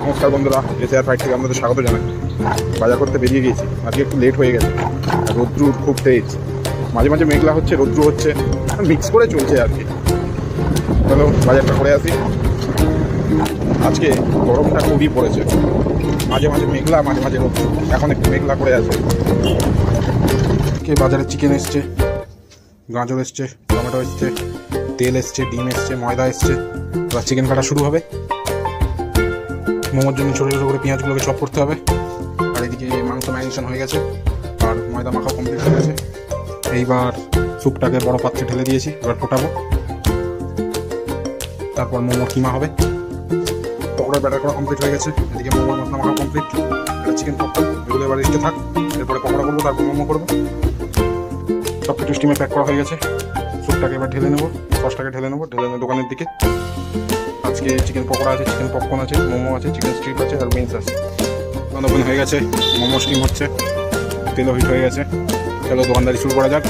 নমস্কার বন্ধুরা, SR fight থেকে আপনাদের স্বাগত জানাই। বাজার করতে বেরিয়ে গিয়েছি, আজকে একটু লেট হয়ে গেছে। রৌদ্র খুব তেজ, মাঝে মাঝে মেঘলা হচ্ছে, রৌদ্র হচ্ছে, মিক্স করে চলছে আর কি। চলো বাজারটা করে আসি। আজকে গরমটা খুবই পড়েছে, মাঝে মাঝে মেঘলা, মাঝে মাঝে রৌদ্র। এখন একটু মেঘলা করে আছে। বাজারে চিকেন এসছে, গাজর এসছে, টমেটো এসছে, তেল এসছে, ডিম এসছে, ময়দা এসছে। এবার চিকেন কাটা শুরু হবে। মোমোর জন্য ছোটো ছোটো করে পেঁয়াজগুলোকে চপ করতে হবে। আর এদিকে মাংস ম্যারিনেশন হয়ে গেছে, আর ময়দা মাখা কমপ্লিট হয়ে গেছে। এইবার স্যুপটাকে বড় পাত্রে ঢেলে দিয়েছি, এবার ফোটাবো। তারপর মোমোর কিমা হবে। পকোড়ার ব্যাটার করা কমপ্লিট হয়ে গেছে। এদিকে মোমোর মশলা মাখা কমপ্লিট। এটা চিকেন পকোড়া, এগুলো এবার রেস্টে থাক। এরপরে পকোড়া করবো, তারপর মোমো করবো। সব কিছু স্টিমে প্যাক করা হয়ে গেছে। স্যুপটাকে এবার ঢেলে নেবো, সসটাকে ঢেলে নেবো দোকানের দিকে। আজকে চিকেন পকোড়া আছে, চিকেন পপকর্ন আছে, মোমো আছে, চিকেন স্ট্রিপ আছে, আর উইংস আছে। ওপেন হয়ে গেছে, মোমো স্টিম হচ্ছে, তেলও হিট হয়ে গেছে। চলো দোকানদারি শুরু করা যাক।